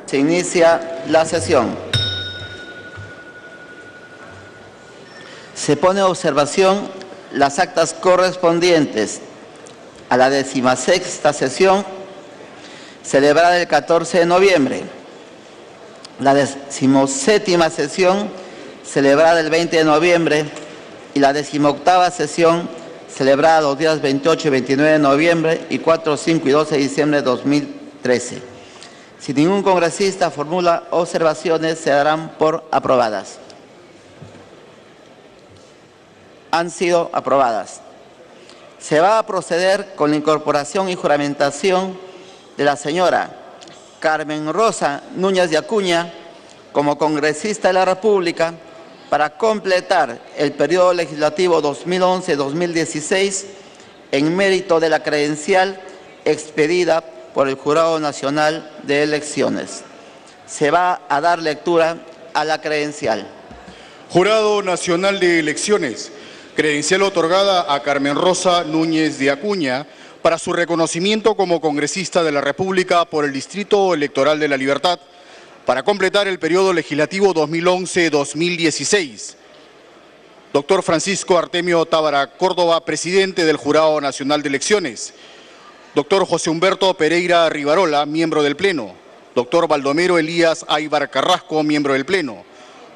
Se inicia la sesión. Se pone a observación las actas correspondientes a la 16ª sesión celebrada el 14 de noviembre, la 17ª sesión celebrada el 20 de noviembre y la 18ª sesión celebrada los días 28 y 29 de noviembre y 4, 5 y 12 de diciembre de 2013. Si ningún congresista formula observaciones, se darán por aprobadas. Han sido aprobadas. Se va a proceder con la incorporación y juramentación de la señora Carmen Rosa Núñez de Acuña como congresista de la República para completar el periodo legislativo 2011-2016 en mérito de la credencial expedida por el Jurado Nacional de Elecciones. Se va a dar lectura a la credencial. Jurado Nacional de Elecciones. Credencial otorgada a Carmen Rosa Núñez de Acuña para su reconocimiento como congresista de la República por el Distrito Electoral de La Libertad para completar el periodo legislativo 2011-2016. Doctor Francisco Artemio Tábara Córdoba, presidente del Jurado Nacional de Elecciones. Doctor José Humberto Pereira Rivarola, miembro del Pleno. Doctor Baldomero Elías Aybar Carrasco, miembro del Pleno.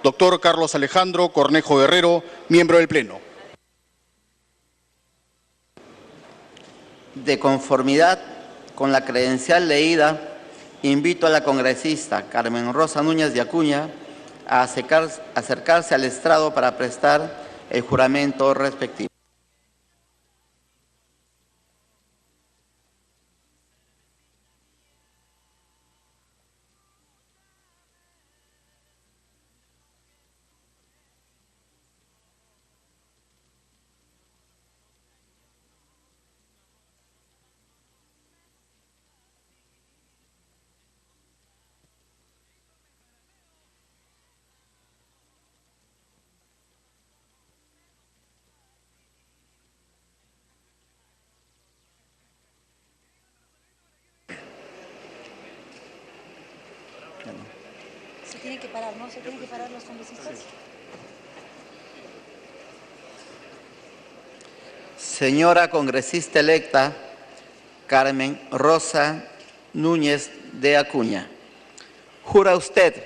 Doctor Carlos Alejandro Cornejo Guerrero, miembro del Pleno. De conformidad con la credencial leída, invito a la congresista Carmen Rosa Núñez de Acuña a acercarse al estrado para prestar el juramento respectivo. Se tienen que parar, ¿no? Se tienen que parar los congresistas. Señora congresista electa Carmen Rosa Núñez de Acuña, ¿jura usted,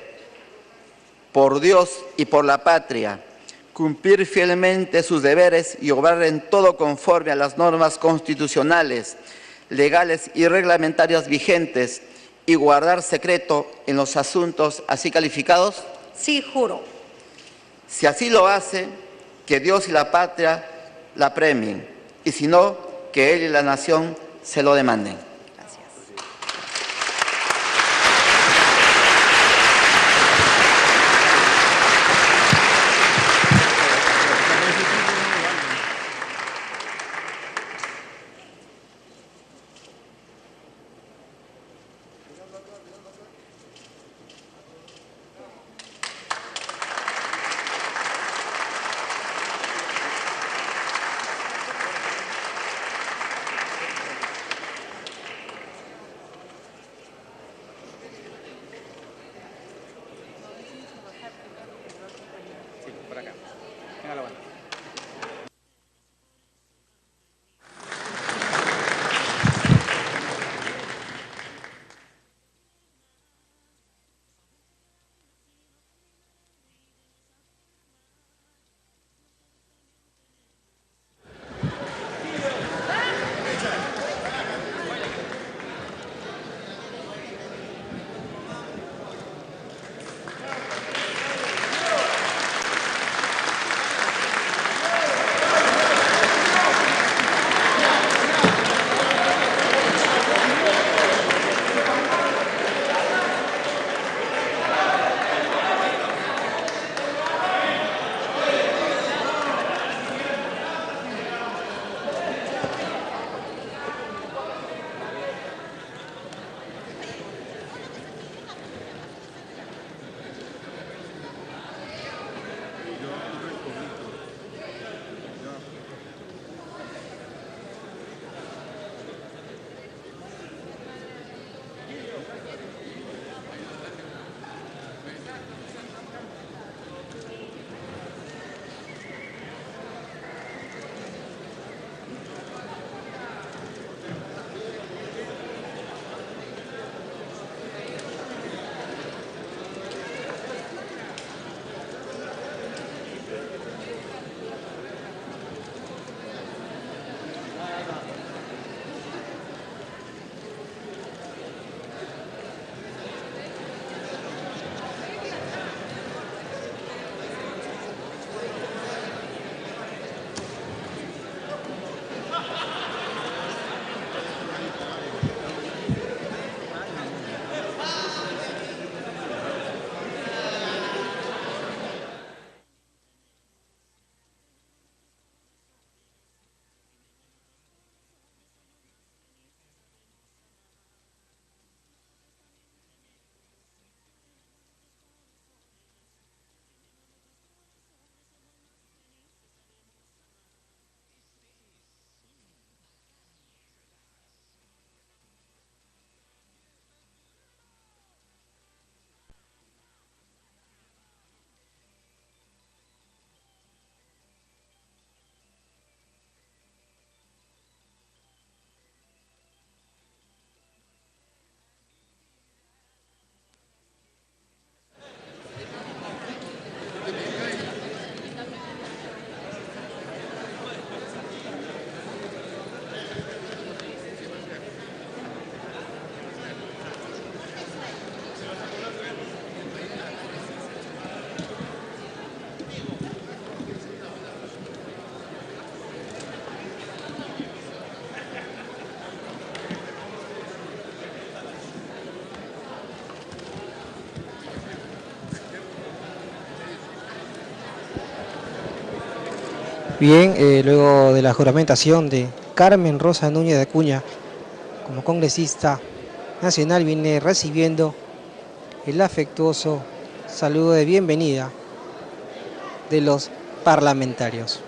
por Dios y por la patria, cumplir fielmente sus deberes y obrar en todo conforme a las normas constitucionales, legales y reglamentarias vigentes y guardar secreto en los asuntos así calificados? Sí, juro. Si así lo hace, que Dios y la patria la premien, y si no, que él y la nación se lo demanden. Gracias. Bien, luego de la juramentación de Carmen Rosa Núñez de Acuña como congresista nacional, viene recibiendo el afectuoso saludo de bienvenida de los parlamentarios.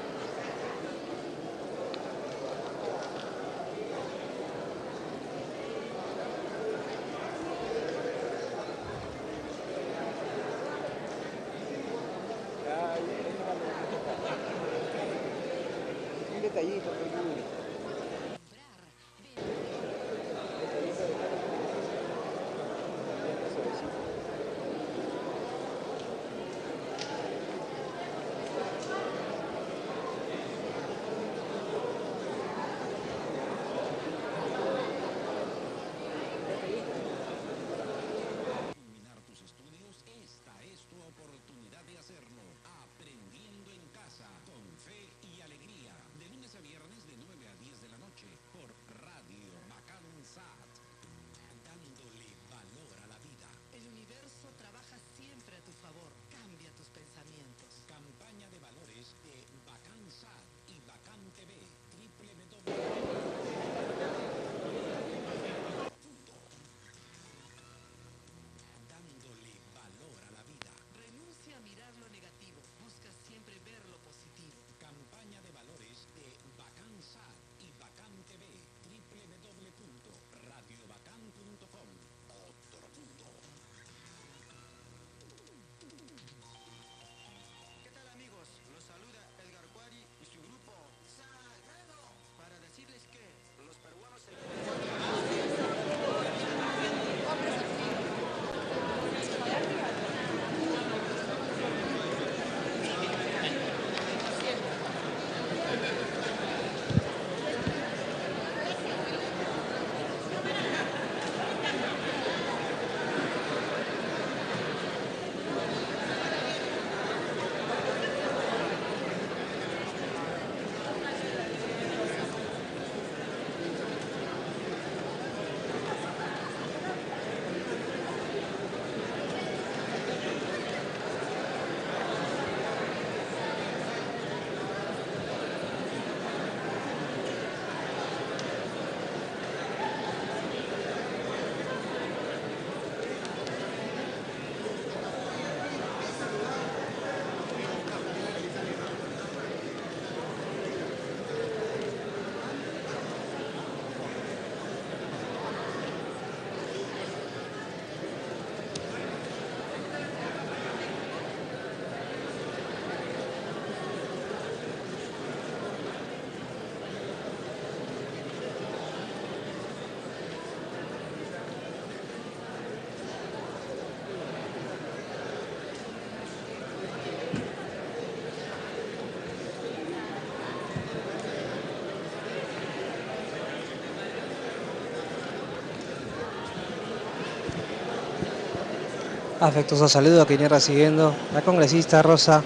Afectuoso saludo a quien viene recibiendo la congresista Rosa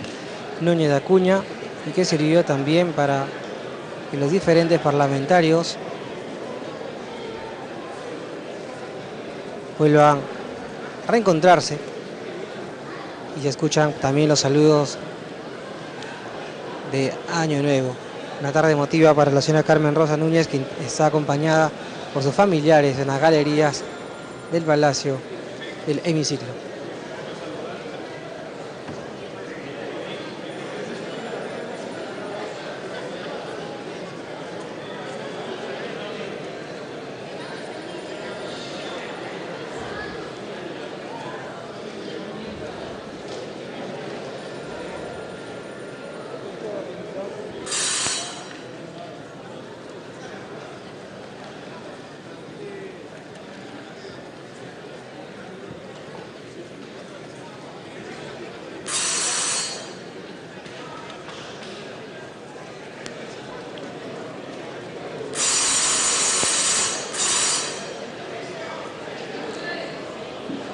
Núñez de Acuña y que sirvió también para que los diferentes parlamentarios vuelvan a reencontrarse y se escuchan también los saludos de Año Nuevo. Una tarde emotiva para la señora Carmen Rosa Núñez, que está acompañada por sus familiares en las galerías del Palacio del Hemiciclo.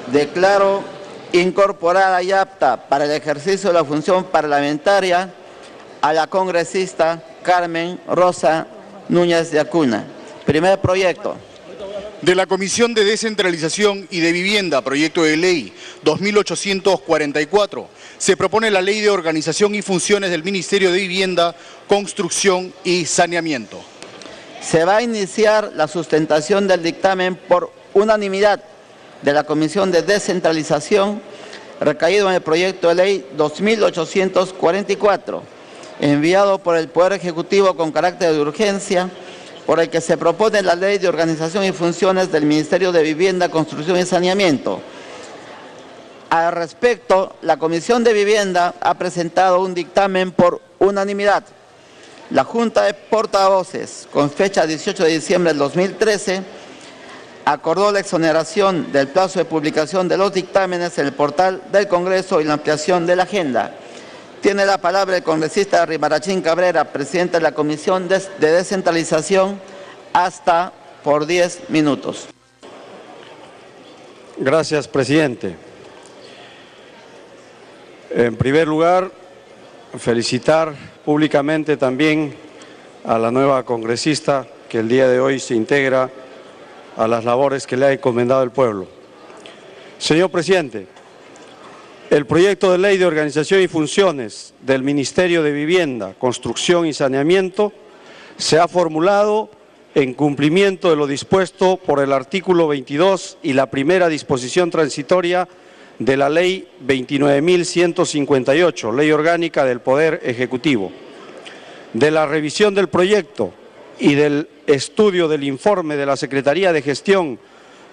Declaro incorporada y apta para el ejercicio de la función parlamentaria a la congresista Carmen Rosa Núñez de Acuña. Primer proyecto. De la Comisión de Descentralización y de Vivienda, proyecto de ley 2844, se propone la Ley de Organización y Funciones del Ministerio de Vivienda, Construcción y Saneamiento. Se va a iniciar la sustentación del dictamen por unanimidad de la Comisión de Descentralización, recaído en el proyecto de ley 2844, enviado por el Poder Ejecutivo con carácter de urgencia, por el que se propone la Ley de Organización y Funciones del Ministerio de Vivienda, Construcción y Saneamiento. Al respecto, la Comisión de Vivienda ha presentado un dictamen por unanimidad. La Junta de Portavoces, con fecha 18 de diciembre del 2013, acordó la exoneración del plazo de publicación de los dictámenes en el portal del Congreso y la ampliación de la agenda. Tiene la palabra el congresista Rimarachín Cabrera, presidente de la Comisión de Descentralización, hasta por 10 minutos. Gracias, presidente. En primer lugar, felicitar públicamente también a la nueva congresista que el día de hoy se integra a las labores que le ha encomendado el pueblo. Señor presidente, el proyecto de ley de organización y funciones del Ministerio de Vivienda, Construcción y Saneamiento se ha formulado en cumplimiento de lo dispuesto por el artículo 22 y la primera disposición transitoria de la Ley 29.158, Ley Orgánica del Poder Ejecutivo. De la revisión del proyecto y del estudio del informe de la Secretaría de Gestión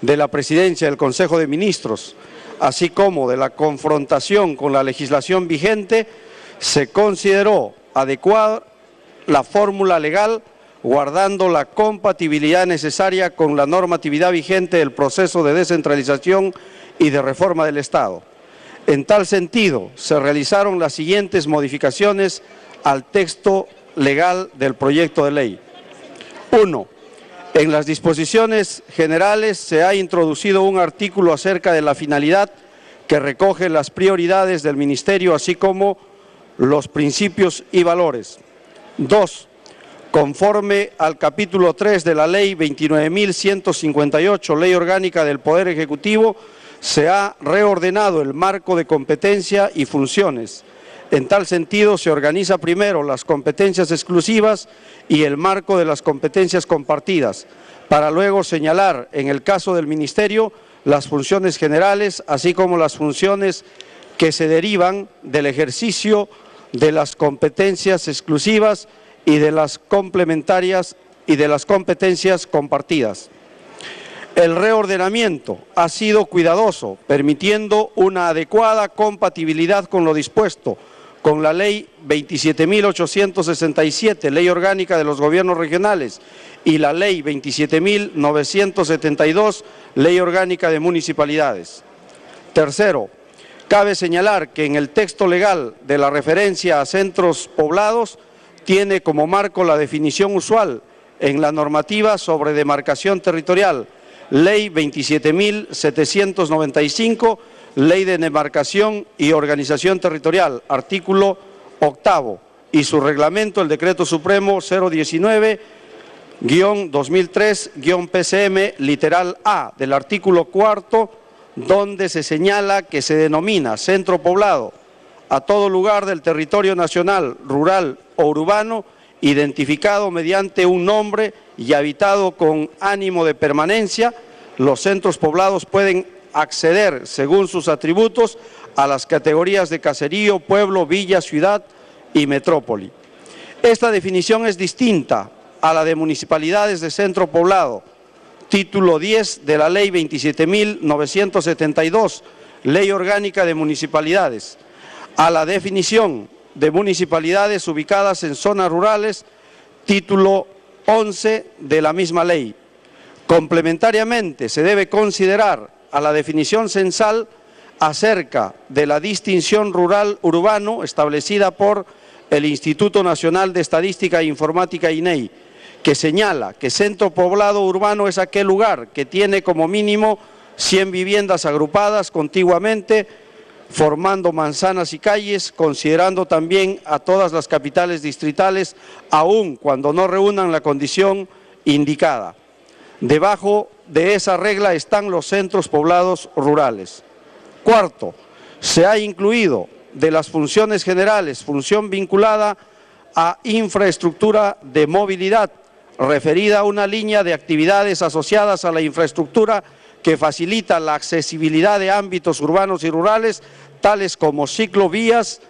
de la Presidencia del Consejo de Ministros, así como de la confrontación con la legislación vigente, se consideró adecuada la fórmula legal, guardando la compatibilidad necesaria con la normatividad vigente del proceso de descentralización y de reforma del Estado. En tal sentido, se realizaron las siguientes modificaciones al texto legal del proyecto de ley. 1. En las disposiciones generales se ha introducido un artículo acerca de la finalidad que recoge las prioridades del Ministerio, así como los principios y valores. 2. Conforme al capítulo 3 de la Ley 29.158, Ley Orgánica del Poder Ejecutivo, se ha reordenado el marco de competencia y funciones. En tal sentido, se organiza primero las competencias exclusivas y el marco de las competencias compartidas, para luego señalar, en el caso del Ministerio, las funciones generales, así como las funciones que se derivan del ejercicio de las competencias exclusivas y de las complementarias y de las competencias compartidas. El reordenamiento ha sido cuidadoso, permitiendo una adecuada compatibilidad con lo dispuesto con la Ley 27.867, Ley Orgánica de los Gobiernos Regionales, y la Ley 27.972, Ley Orgánica de Municipalidades. Tercero, cabe señalar que en el texto legal de la referencia a centros poblados tiene como marco la definición usual en la normativa sobre demarcación territorial, Ley 27.795, Ley de Demarcación y Organización Territorial, artículo 8, y su reglamento, el Decreto Supremo 019-2003-PCM, literal A, del artículo 4, donde se señala que se denomina centro poblado a todo lugar del territorio nacional, rural o urbano, identificado mediante un nombre y habitado con ánimo de permanencia. Los centros poblados pueden acceder, según sus atributos, a las categorías de caserío, pueblo, villa, ciudad y metrópoli. Esta definición es distinta a la de municipalidades de centro poblado, título 10 de la Ley 27.972, Ley Orgánica de Municipalidades, a la definición de municipalidades ubicadas en zonas rurales, título 11 de la misma ley. Complementariamente, se debe considerar a la definición censal acerca de la distinción rural-urbano establecida por el Instituto Nacional de Estadística e Informática INEI, que señala que centro poblado urbano es aquel lugar que tiene como mínimo 100 viviendas agrupadas contiguamente, formando manzanas y calles, considerando también a todas las capitales distritales, aun cuando no reúnan la condición indicada. Debajo de esa regla están los centros poblados rurales. Cuarto, se ha incluido de las funciones generales, función vinculada a infraestructura de movilidad, referida a una línea de actividades asociadas a la infraestructura que facilita la accesibilidad de ámbitos urbanos y rurales, tales como ciclovías,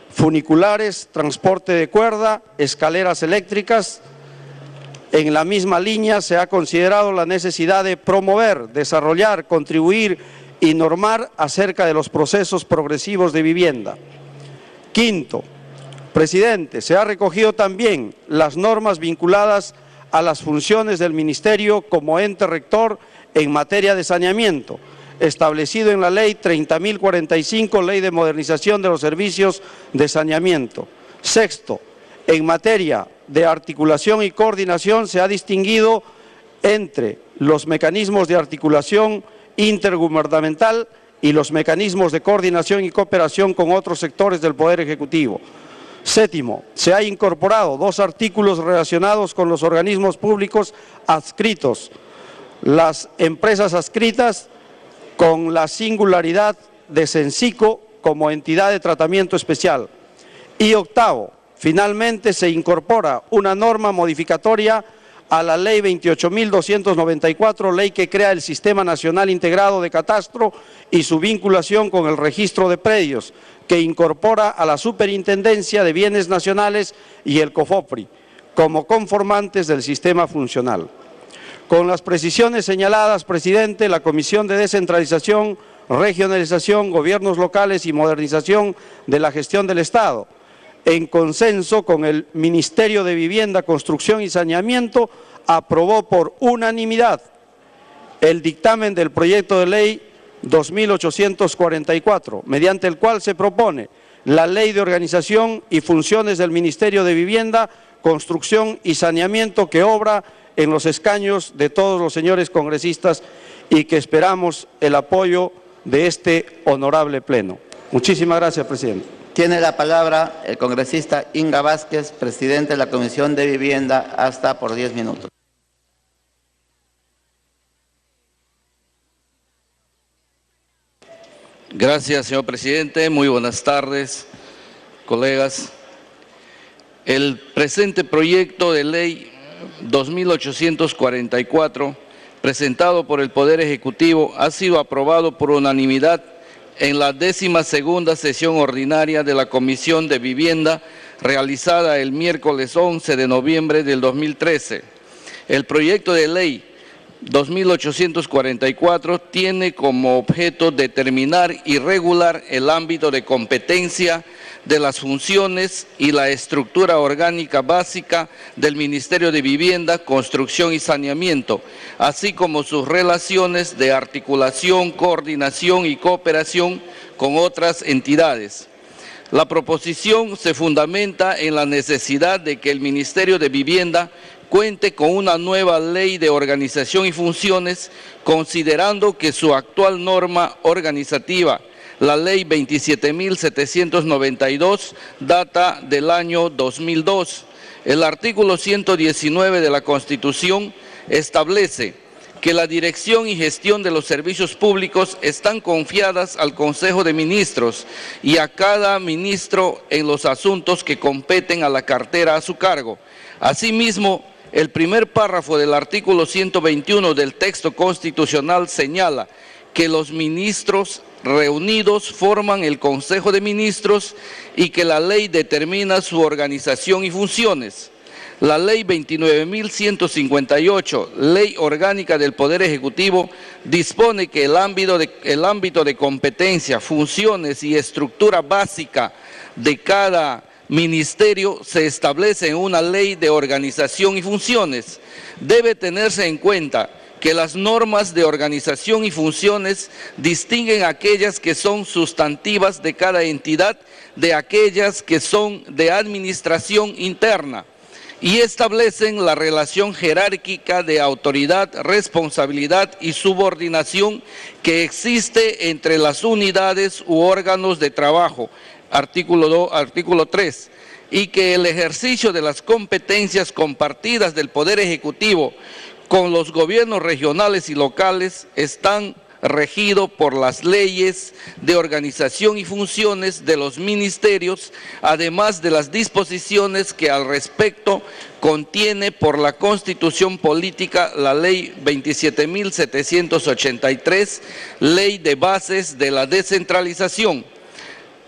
funiculares, transporte de cuerda, escaleras eléctricas. En la misma línea se ha considerado la necesidad de promover, desarrollar, contribuir y normar acerca de los procesos progresivos de vivienda. Quinto, presidente, se ha recogido también las normas vinculadas a las funciones del Ministerio como ente rector en materia de saneamiento, establecido en la Ley 30.045, Ley de Modernización de los Servicios de Saneamiento. Sexto, en materia de articulación y coordinación se ha distinguido entre los mecanismos de articulación intergubernamental y los mecanismos de coordinación y cooperación con otros sectores del Poder Ejecutivo. Séptimo, se ha incorporado 2 artículos relacionados con los organismos públicos adscritos, las empresas adscritas con la singularidad de Sensico como entidad de tratamiento especial. Y octavo, finalmente se incorpora una norma modificatoria a la Ley 28.294, ley que crea el Sistema Nacional Integrado de Catastro y su vinculación con el registro de predios, que incorpora a la Superintendencia de Bienes Nacionales y el COFOPRI como conformantes del sistema funcional. Con las precisiones señaladas, presidente, la Comisión de Descentralización, Regionalización, Gobiernos Locales y Modernización de la Gestión del Estado, en consenso con el Ministerio de Vivienda, Construcción y Saneamiento, aprobó por unanimidad el dictamen del proyecto de ley 2844, mediante el cual se propone la Ley de Organización y Funciones del Ministerio de Vivienda, Construcción y Saneamiento, que obra en los escaños de todos los señores congresistas y que esperamos el apoyo de este honorable Pleno. Muchísimas gracias, presidente. Tiene la palabra el congresista Inga Vázquez, presidente de la Comisión de Vivienda, hasta por 10 minutos. Gracias, señor presidente. Muy buenas tardes, colegas. El presente proyecto de ley 2844, presentado por el Poder Ejecutivo, ha sido aprobado por unanimidad en la 12ª sesión ordinaria de la Comisión de Vivienda, realizada el miércoles 11 de noviembre del 2013. El proyecto de ley 2844 tiene como objeto determinar y regular el ámbito de competencia de las funciones y la estructura orgánica básica del Ministerio de Vivienda, Construcción y Saneamiento, así como sus relaciones de articulación, coordinación y cooperación con otras entidades. La proposición se fundamenta en la necesidad de que el Ministerio de Vivienda cuente con una nueva ley de organización y funciones, considerando que su actual norma organizativa, la Ley 27.792, data del año 2002. El artículo 119 de la Constitución establece que la dirección y gestión de los servicios públicos están confiadas al Consejo de Ministros y a cada ministro en los asuntos que competen a la cartera a su cargo. Asimismo, el primer párrafo del artículo 121 del texto constitucional señala que los ministros reunidos forman el Consejo de Ministros y que la ley determina su organización y funciones. La Ley 29.158, Ley Orgánica del Poder Ejecutivo, dispone que el ámbito de competencia, funciones y estructura básica de cada ministerio se establece en una ley de organización y funciones. Debe tenerse en cuenta que las normas de organización y funciones distinguen aquellas que son sustantivas de cada entidad de aquellas que son de administración interna y establecen la relación jerárquica de autoridad, responsabilidad y subordinación que existe entre las unidades u órganos de trabajo, artículo 3, y que el ejercicio de las competencias compartidas del Poder Ejecutivo con los gobiernos regionales y locales están regidos por las leyes de organización y funciones de los ministerios, además de las disposiciones que al respecto contiene por la Constitución Política la Ley 27.783, Ley de Bases de la Descentralización,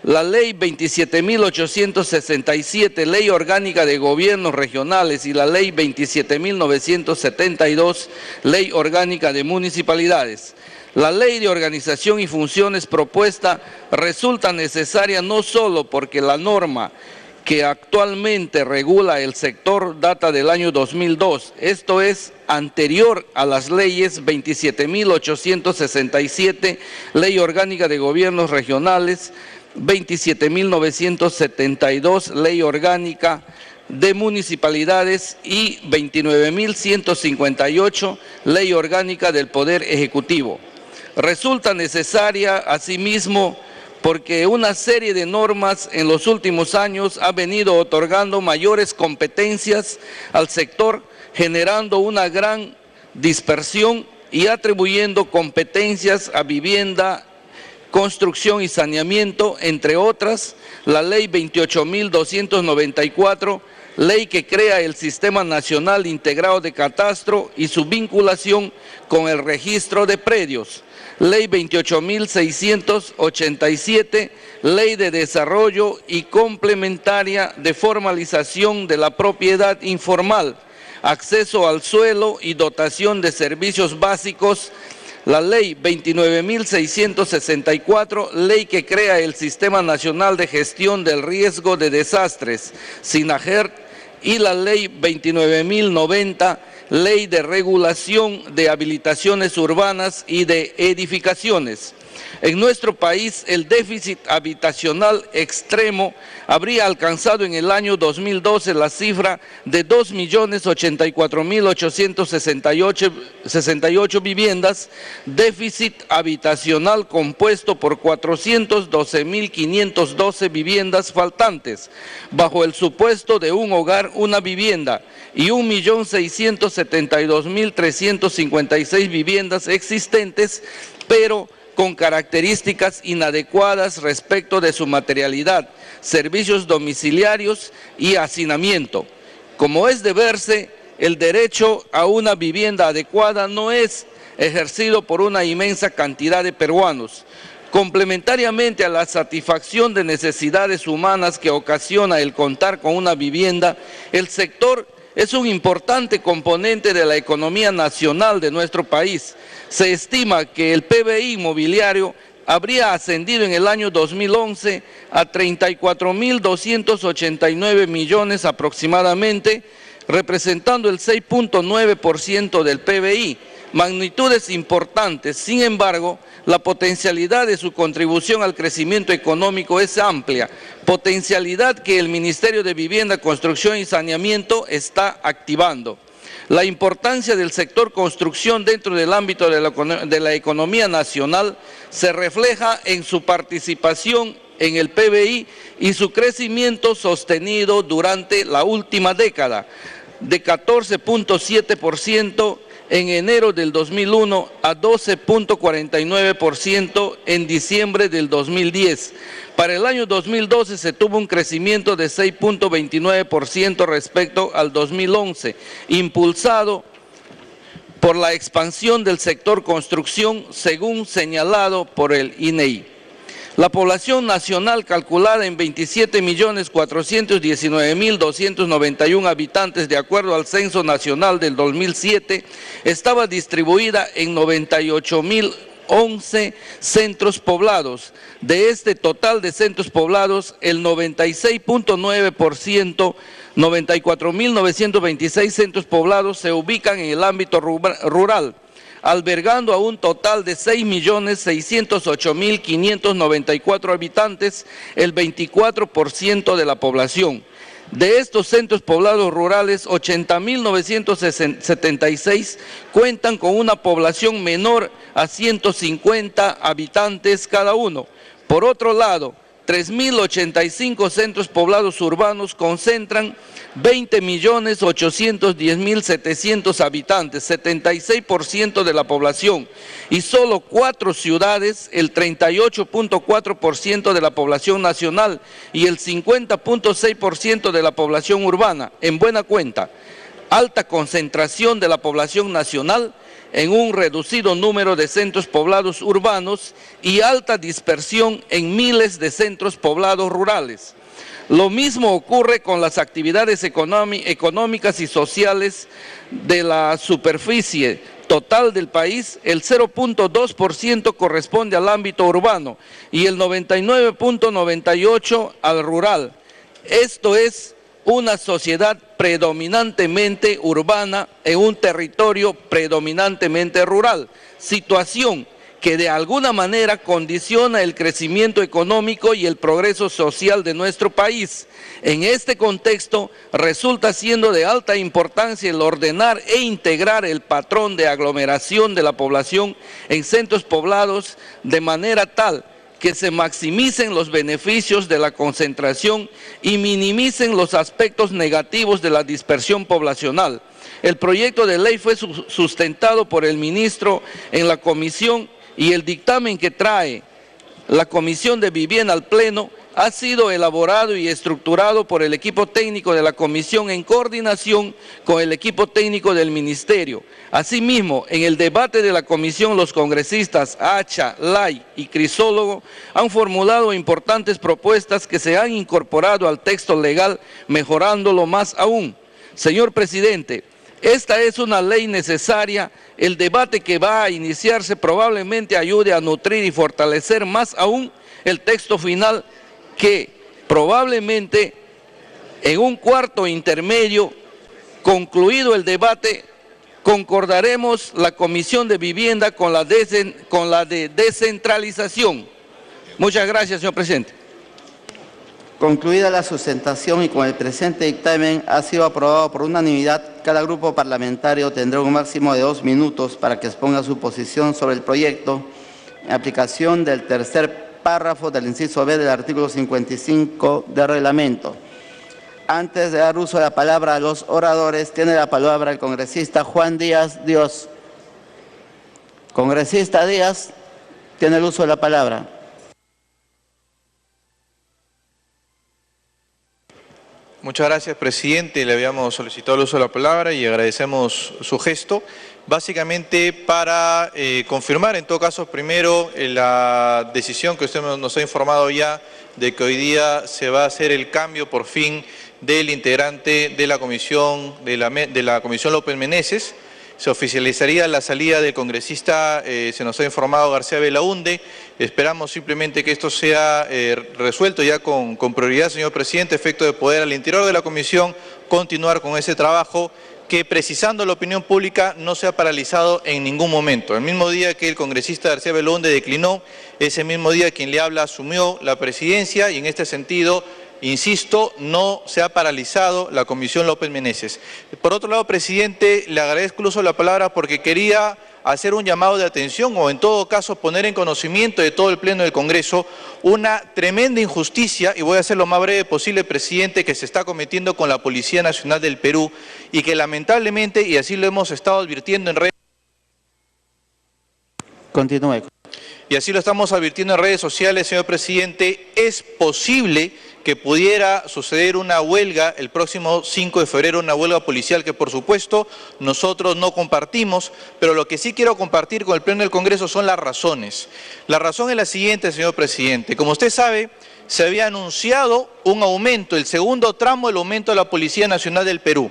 la Ley 27.867, Ley Orgánica de Gobiernos Regionales, y la Ley 27.972, Ley Orgánica de Municipalidades. La Ley de Organización y Funciones propuesta resulta necesaria no solo porque la norma que actualmente regula el sector data del año 2002, esto es anterior a las leyes 27.867, Ley Orgánica de Gobiernos Regionales, 27.972, Ley Orgánica de Municipalidades, y 29.158, Ley Orgánica del Poder Ejecutivo. Resulta necesaria, asimismo, porque una serie de normas en los últimos años ha venido otorgando mayores competencias al sector, generando una gran dispersión y atribuyendo competencias a vivienda, construcción y saneamiento, entre otras. La Ley 28.294, ley que crea el Sistema Nacional Integrado de Catastro y su vinculación con el registro de predios. Ley 28.687, Ley de Desarrollo y Complementaria de Formalización de la Propiedad Informal, Acceso al Suelo y Dotación de Servicios Básicos. La Ley 29.664, ley que crea el Sistema Nacional de Gestión del Riesgo de Desastres, SINAGER, y la Ley 29.090, Ley de Regulación de Habilitaciones Urbanas y de Edificaciones. En nuestro país, el déficit habitacional extremo habría alcanzado en el año 2012 la cifra de 2.084.868 viviendas, déficit habitacional compuesto por 412.512 viviendas faltantes, bajo el supuesto de un hogar, una vivienda, y 1.672.356 viviendas existentes, pero con características inadecuadas respecto de su materialidad, servicios domiciliarios y hacinamiento. Como es de verse, el derecho a una vivienda adecuada no es ejercido por una inmensa cantidad de peruanos. Complementariamente a la satisfacción de necesidades humanas que ocasiona el contar con una vivienda, el sector es un importante componente de la economía nacional de nuestro país. Se estima que el PBI inmobiliario habría ascendido en el año 2011 a 34.289 millones aproximadamente, representando el 6.9% del PBI, magnitudes importantes. Sin embargo, la potencialidad de su contribución al crecimiento económico es amplia, potencialidad que el Ministerio de Vivienda, Construcción y Saneamiento está activando. La importancia del sector construcción dentro del ámbito de la economía nacional se refleja en su participación en el PBI y su crecimiento sostenido durante la última década, de 14.7% en enero del 2001 a 12.49% en diciembre del 2010. Para el año 2012 se tuvo un crecimiento de 6.29% respecto al 2011, impulsado por la expansión del sector construcción, según señalado por el INEI. La población nacional, calculada en 27.419.291 habitantes de acuerdo al Censo Nacional del 2007, estaba distribuida en 98.011 centros poblados. De este total de centros poblados, el 96.9%, 94.926 centros poblados se ubican en el ámbito rural, albergando a un total de 6.608.594 habitantes, el 24% de la población. De estos centros poblados rurales, 80.976 cuentan con una población menor a 150 habitantes cada uno. Por otro lado, 3.085 centros poblados urbanos concentran 20.810.700 habitantes, 76% de la población, y solo 4 ciudades, el 38.4% de la población nacional y el 50.6% de la población urbana. En buena cuenta, alta concentración de la población nacional en un reducido número de centros poblados urbanos y alta dispersión en miles de centros poblados rurales. Lo mismo ocurre con las actividades económicas y sociales de la superficie total del país. El 0.2% corresponde al ámbito urbano y el 99.98% al rural. Esto es una sociedad predominantemente urbana en un territorio predominantemente rural, situación que de alguna manera condiciona el crecimiento económico y el progreso social de nuestro país. En este contexto, resulta siendo de alta importancia el ordenar e integrar el patrón de aglomeración de la población en centros poblados de manera tal que se maximicen los beneficios de la concentración y minimicen los aspectos negativos de la dispersión poblacional. El proyecto de ley fue sustentado por el ministro en la comisión y el dictamen que trae la Comisión de Vivienda al Pleno ha sido elaborado y estructurado por el equipo técnico de la Comisión en coordinación con el equipo técnico del Ministerio. Asimismo, en el debate de la Comisión, los congresistas Hacha, Lay y Crisólogo han formulado importantes propuestas que se han incorporado al texto legal, mejorándolo más aún. Señor Presidente, esta es una ley necesaria. El debate que va a iniciarse probablemente ayude a nutrir y fortalecer más aún el texto final, que probablemente en un cuarto intermedio, concluido el debate, concordaremos la Comisión de Vivienda con la de descentralización. Muchas gracias, señor presidente. Concluida la sustentación y con el presente dictamen ha sido aprobado por unanimidad, cada grupo parlamentario tendrá un máximo de 2 minutos para que exponga su posición sobre el proyecto en aplicación del tercer párrafo del inciso B del artículo 55 del reglamento. Antes de dar uso de la palabra a los oradores, tiene la palabra el congresista Juan Díaz Dios. Congresista Díaz, tiene el uso de la palabra. Muchas gracias, presidente. Le habíamos solicitado el uso de la palabra y agradecemos su gesto. Básicamente para confirmar, en todo caso, primero la decisión que usted nos ha informado ya de que hoy día se va a hacer el cambio por fin del integrante de la comisión, de la comisión López Meneses. Se oficializaría la salida del congresista, se nos ha informado, García Belaunde. Esperamos simplemente que esto sea resuelto ya con prioridad, señor presidente, efecto de poder al interior de la comisión continuar con ese trabajo que, precisando la opinión pública, no se ha paralizado en ningún momento. El mismo día que el congresista García Belaunde declinó, ese mismo día quien le habla asumió la presidencia y en este sentido, insisto, no se ha paralizado la comisión López Meneses. Por otro lado, presidente, le agradezco el uso de la palabra porque quería hacer un llamado de atención o en todo caso poner en conocimiento de todo el Pleno del Congreso una tremenda injusticia, y voy a hacer lo más breve posible, presidente, que se está cometiendo con la Policía Nacional del Perú y que lamentablemente, y así lo hemos estado advirtiendo en redes. Continúe. Y así lo estamos advirtiendo en redes sociales, señor presidente, es posible que pudiera suceder una huelga el próximo 5 de febrero, una huelga policial que por supuesto nosotros no compartimos, pero lo que sí quiero compartir con el Pleno del Congreso son las razones. La razón es la siguiente, señor presidente. Como usted sabe, se había anunciado un aumento, el segundo tramo del aumento de la Policía Nacional del Perú.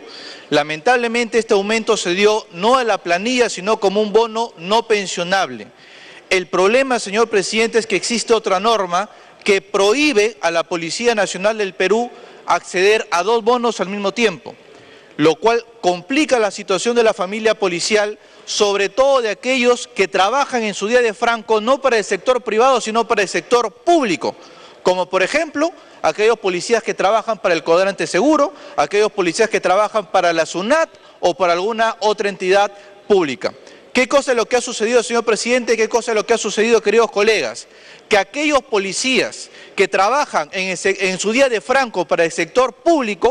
Lamentablemente este aumento se dio no a la planilla, sino como un bono no pensionable. El problema, señor presidente, es que existe otra norma que prohíbe a la Policía Nacional del Perú acceder a 2 bonos al mismo tiempo, lo cual complica la situación de la familia policial, sobre todo de aquellos que trabajan en su día de franco no para el sector privado, sino para el sector público, como por ejemplo aquellos policías que trabajan para el cuadrante seguro, aquellos policías que trabajan para la SUNAT o para alguna otra entidad pública. ¿Qué cosa es lo que ha sucedido, señor presidente? ¿Qué cosa es lo que ha sucedido, queridos colegas? Que aquellos policías que trabajan en su día de franco para el sector público,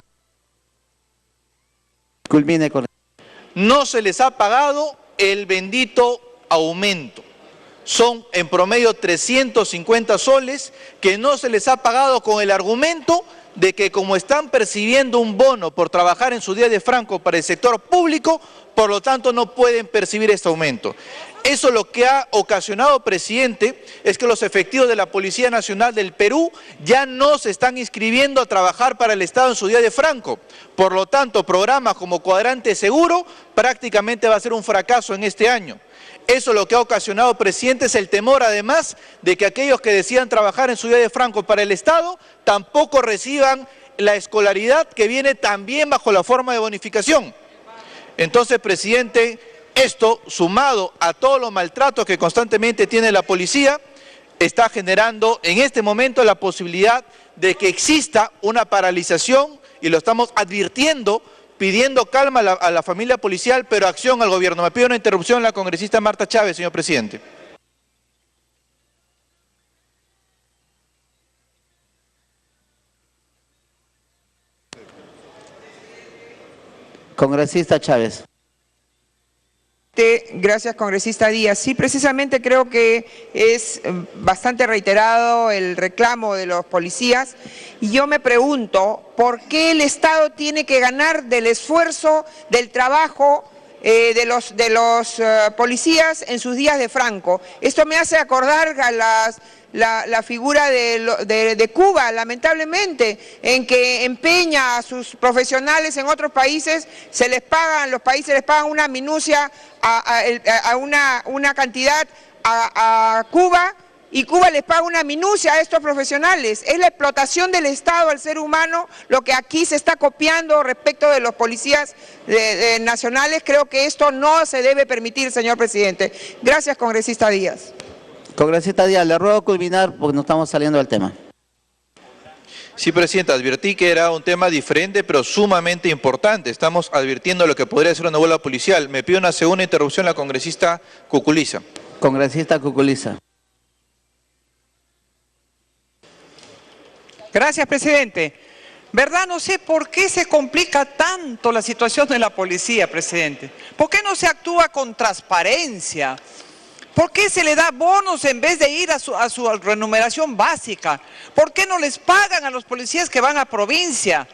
Culmine con... no se les ha pagado el bendito aumento. Son en promedio 350 soles que no se les ha pagado con el argumento de que como están percibiendo un bono por trabajar en su día de franco para el sector público, por lo tanto no pueden percibir este aumento. Eso lo que ha ocasionado, presidente, es que los efectivos de la Policía Nacional del Perú ya no se están inscribiendo a trabajar para el Estado en su día de franco. Por lo tanto, programas como Cuadrante Seguro prácticamente va a ser un fracaso en este año. Eso lo que ha ocasionado, presidente, es el temor, además, de que aquellos que decidan trabajar en su día de franco para el Estado tampoco reciban la escolaridad que viene también bajo la forma de bonificación. Entonces, presidente, esto, sumado a todos los maltratos que constantemente tiene la policía, está generando en este momento la posibilidad de que exista una paralización, y lo estamos advirtiendo, pidiendo calma a la familia policial, pero acción al gobierno. Me pido una interrupción la congresista Marta Chávez, señor presidente. Congresista Chávez. Gracias, congresista Díaz. Sí, precisamente creo que es bastante reiterado el reclamo de los policías y yo me pregunto por qué el Estado tiene que ganar del esfuerzo, del trabajo de los policías en sus días de franco. Esto me hace acordar a la figura de Cuba, lamentablemente, en que empeña a sus profesionales en otros países, los países les pagan una minucia una cantidad a Cuba, y Cuba les paga una minucia a estos profesionales. Es la explotación del Estado al ser humano lo que aquí se está copiando respecto de los policías nacionales. Creo que esto no se debe permitir, señor presidente. Gracias, congresista Díaz. Congresista Díaz, le ruego culminar porque no estamos saliendo del tema. Sí, presidente, advertí que era un tema diferente, pero sumamente importante. Estamos advirtiendo lo que podría ser una huelga policial. Me pido una segunda interrupción la congresista Cuculiza. Congresista Cuculiza. Gracias, presidente. ¿Verdad? No sé por qué se complica tanto la situación de la policía, presidente. ¿Por qué no se actúa con transparencia? ¿Por qué se le da bonos en vez de ir a su remuneración básica? ¿Por qué no les pagan a los policías que van a provincia?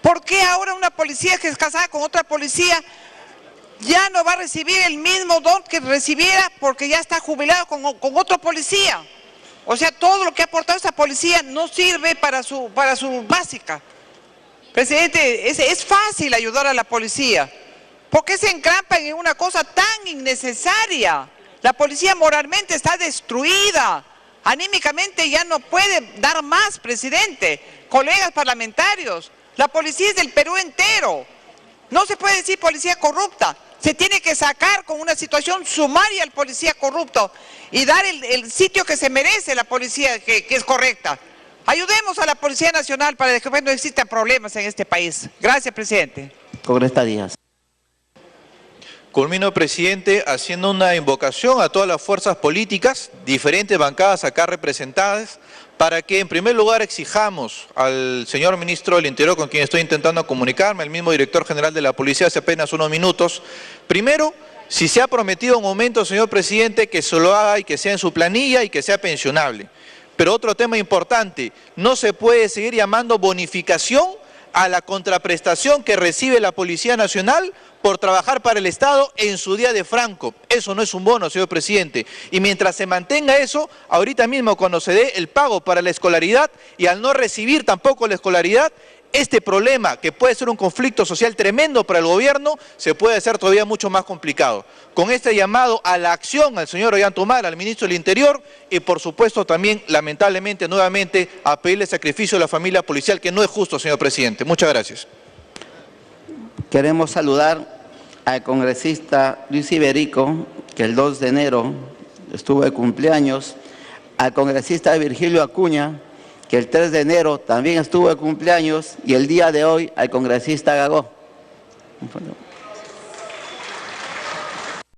¿Por qué ahora una policía que es casada con otra policía ya no va a recibir el mismo don que recibiera porque ya está jubilado con otro policía? O sea, todo lo que ha aportado esta policía no sirve para su básica. Presidente, es fácil ayudar a la policía. ¿Por qué se encrampan en una cosa tan innecesaria? La policía moralmente está destruida, anímicamente ya no puede dar más, presidente. Colegas parlamentarios, la policía es del Perú entero. No se puede decir policía corrupta, se tiene que sacar con una situación sumaria al policía corrupto y dar el sitio que se merece la policía que es correcta. Ayudemos a la Policía Nacional para que no existan problemas en este país. Gracias, presidente. Congresista Díaz. Culmino, presidente, haciendo una invocación a todas las fuerzas políticas, diferentes bancadas acá representadas, para que en primer lugar exijamos al señor ministro del Interior, con quien estoy intentando comunicarme, el mismo director general de la policía hace apenas unos minutos. Primero, si se ha prometido un aumento, señor presidente, que se lo haga y que sea en su planilla y que sea pensionable. Pero otro tema importante, no se puede seguir llamando bonificación a la contraprestación que recibe la Policía Nacional por trabajar para el Estado en su día de franco. Eso no es un bono, señor presidente. Y mientras se mantenga eso, ahorita mismo cuando se dé el pago para la escolaridad y al no recibir tampoco la escolaridad, este problema, que puede ser un conflicto social tremendo para el gobierno, se puede hacer todavía mucho más complicado. Con este llamado a la acción al señor Ollantumala, al ministro del Interior, y por supuesto también, lamentablemente, nuevamente, a pedirle sacrificio a la familia policial, que no es justo, señor presidente. Muchas gracias. Queremos saludar al congresista Luis Iberico, que el 2 de enero estuvo de cumpleaños, al congresista Virgilio Acuña, que el 3 de enero también estuvo de cumpleaños, y el día de hoy al congresista Gagó.